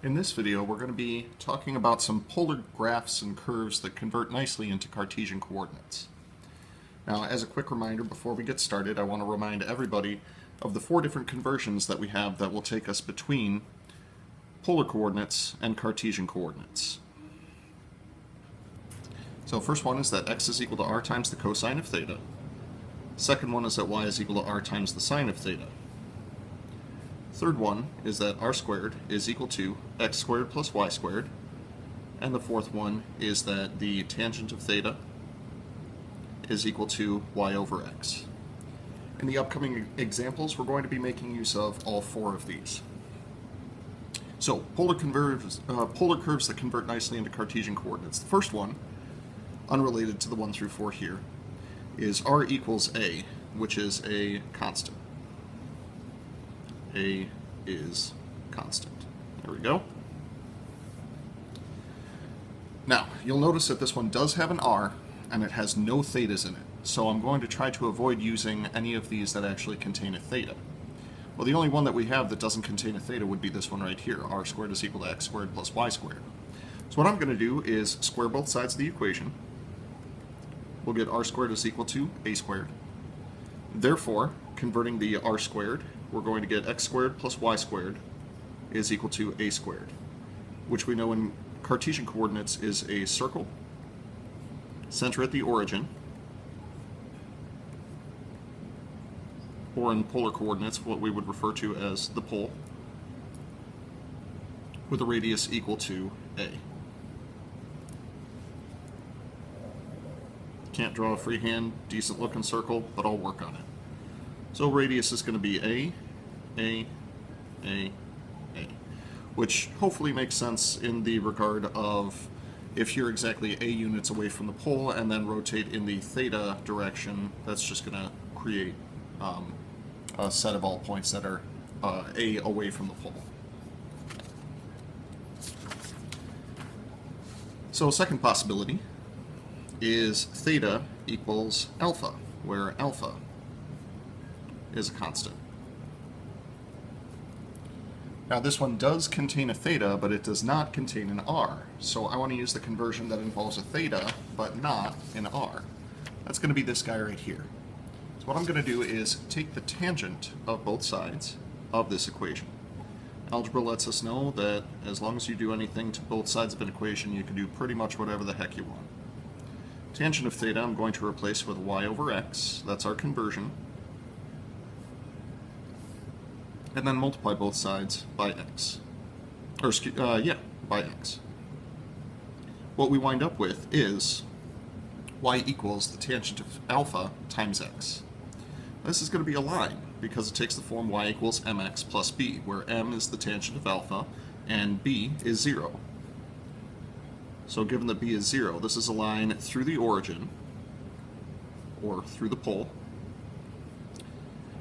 In this video, we're going to be talking about some polar graphs and curves that convert nicely into Cartesian coordinates. Now, as a quick reminder, before we get started, I want to remind everybody of the 4 different conversions that we have that will take us between polar coordinates and Cartesian coordinates. So first one is that x is equal to r times the cosine of theta. Second one is that y is equal to r times the sine of theta. Third one is that r squared is equal to x squared plus y squared. And the fourth one is that the tangent of theta is equal to y over x. In the upcoming examples, we're going to be making use of all 4 of these. So, polar curves that convert nicely into Cartesian coordinates. The first one, unrelated to the 1 through 4 here, is r equals a, which is a constant. A is constant. There we go. Now, you'll notice that this one does have an r, and it has no thetas in it. So I'm going to try to avoid using any of these that actually contain a theta. Well, the only one that we have that doesn't contain a theta would be this one right here. R squared is equal to x squared plus y squared. So what I'm going to do is square both sides of the equation. We'll get r squared is equal to a squared. Therefore, converting the r squared, we're going to get x squared plus y squared is equal to a squared, which we know in Cartesian coordinates is a circle, center at the origin, or in polar coordinates, what we would refer to as the pole, with a radius equal to a. Can't draw a freehand, decent looking circle, but I'll work on it. So radius is going to be a, which hopefully makes sense in the regard of if you're exactly a units away from the pole and then rotate in the theta direction, that's just going to create a set of all points that are a away from the pole. So a second possibility is theta equals alpha, where alpha is a constant. Now this one does contain a theta, but it does not contain an r. So I want to use the conversion that involves a theta, but not an r. That's going to be this guy right here. So what I'm going to do is take the tangent of both sides of this equation. Algebra lets us know that as long as you do anything to both sides of an equation, you can do pretty much whatever the heck you want. Tangent of theta I'm going to replace with y over x. That's our conversion. And then multiply both sides by x. Or, by x. What we wind up with is y equals the tangent of alpha times x. This is going to be a line because it takes the form y equals mx plus b, where m is the tangent of alpha and b is 0. So given that b is 0, this is a line through the origin, or through the pole,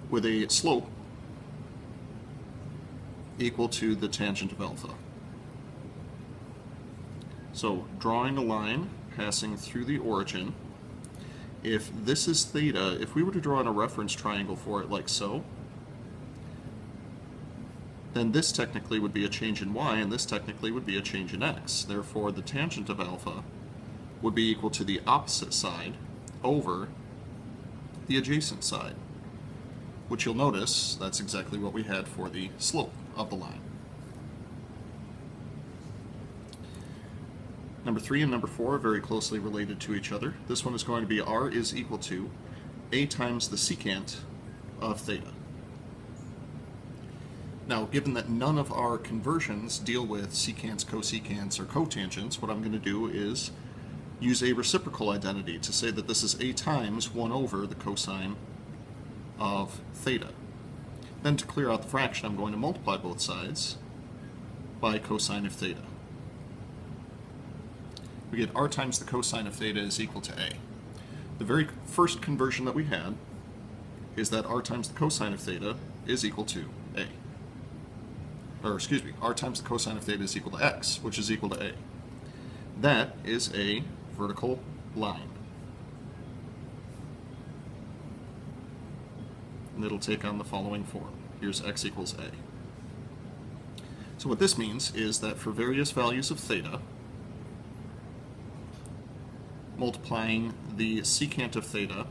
with a slope equal to the tangent of alpha. So drawing a line passing through the origin, if this is theta, if we were to draw in a reference triangle for it like so, then this technically would be a change in y, and this technically would be a change in x. Therefore, the tangent of alpha would be equal to the opposite side over the adjacent side, which you'll notice that's exactly what we had for the slope of the line. Number 3 and number 4 are very closely related to each other. This one is going to be r is equal to a times the secant of theta. Now, given that none of our conversions deal with secants, cosecants, or cotangents, what I'm going to do is use a reciprocal identity to say that this is a times 1 over the cosine of theta. Then to clear out the fraction, I'm going to multiply both sides by cosine of theta. We get r times the cosine of theta is equal to a. The very first conversion that we had is that r times the cosine of theta is equal to a. Or excuse me, r times the cosine of theta is equal to x, which is equal to a. That is a vertical line. And it'll take on the following form. Here's x equals a. So what this means is that for various values of theta, multiplying the secant of theta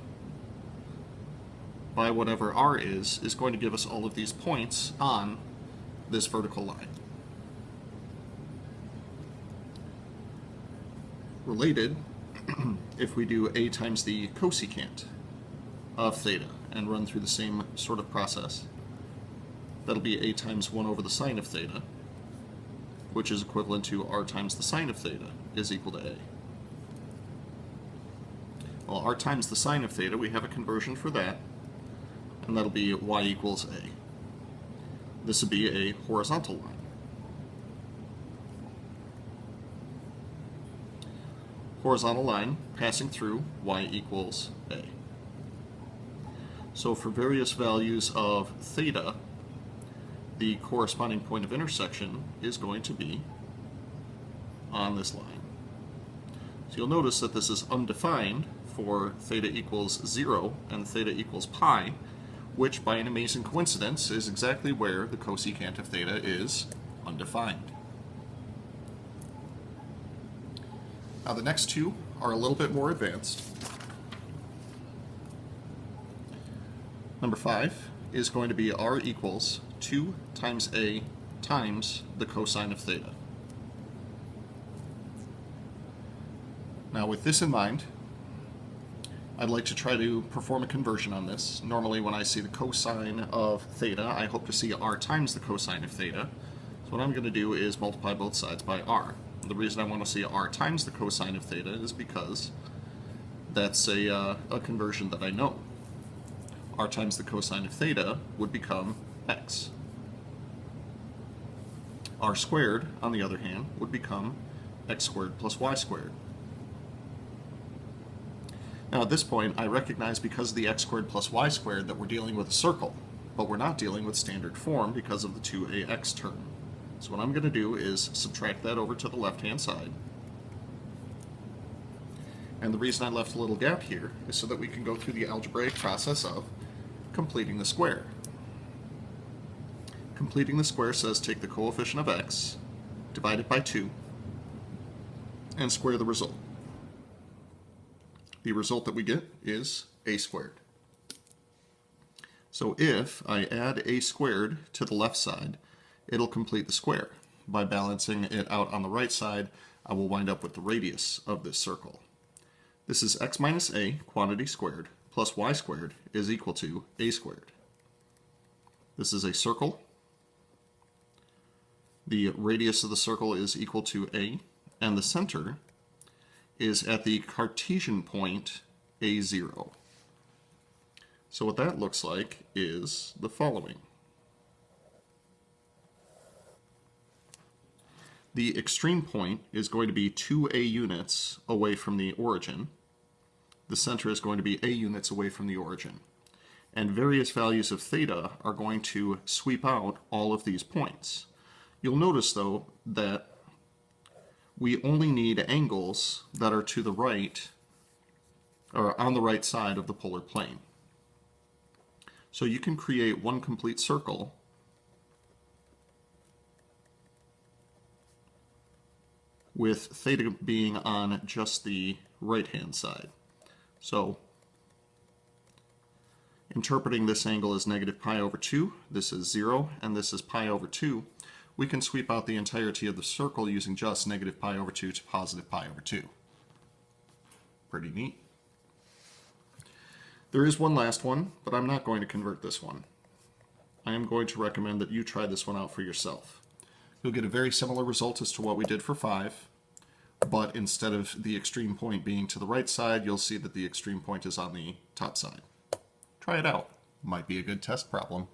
by whatever r is going to give us all of these points on this vertical line. Related, if we do a times the cosecant of theta and run through the same sort of process, that'll be a times 1 over the sine of theta, which is equivalent to r times the sine of theta is equal to a. Well, r times the sine of theta, we have a conversion for that, and that'll be y equals a. This would be a horizontal line. Horizontal line passing through y equals a. So for various values of theta, the corresponding point of intersection is going to be on this line. So you'll notice that this is undefined for theta equals 0 and theta equals pi, which by an amazing coincidence is exactly where the cosecant of theta is undefined. Now the next two are a little bit more advanced. Number 5 is going to be r equals 2 times a times the cosine of theta. Now with this in mind, I'd like to try to perform a conversion on this. Normally when I see the cosine of theta, I hope to see r times the cosine of theta. So what I'm going to do is multiply both sides by r. The reason I want to see r times the cosine of theta is because that's a conversion that I know. R times the cosine of theta would become x. R squared, on the other hand, would become x squared plus y squared. Now at this point, I recognize because of the x squared plus y squared that we're dealing with a circle, but we're not dealing with standard form because of the 2ax term. So what I'm going to do is subtract that over to the left-hand side. And the reason I left a little gap here is so that we can go through the algebraic process of completing the square. Completing the square says take the coefficient of x, divide it by 2, and square the result. The result that we get is a squared. So if I add a squared to the left side, it'll complete the square. By balancing it out on the right side, I will wind up with the radius of this circle. This is x minus a, quantity squared, plus y squared is equal to a squared. This is a circle. The radius of the circle is equal to a, and the center is at the Cartesian point a0. So what that looks like is the following. The extreme point is going to be 2a units away from the origin. The center is going to be a units away from the origin. And various values of theta are going to sweep out all of these points. You'll notice, though, that we only need angles that are to the right, or on the right side of the polar plane. So you can create one complete circle with theta being on just the right-hand side. So interpreting this angle as negative pi over 2, this is 0, and this is pi over 2, we can sweep out the entirety of the circle using just negative pi over 2 to positive pi over 2. Pretty neat. There is one last one, but I'm not going to convert this one. I am going to recommend that you try this one out for yourself. You'll get a very similar result as to what we did for 5, but instead of the extreme point being to the right side, you'll see that the extreme point is on the top side. Try it out. Might be a good test problem.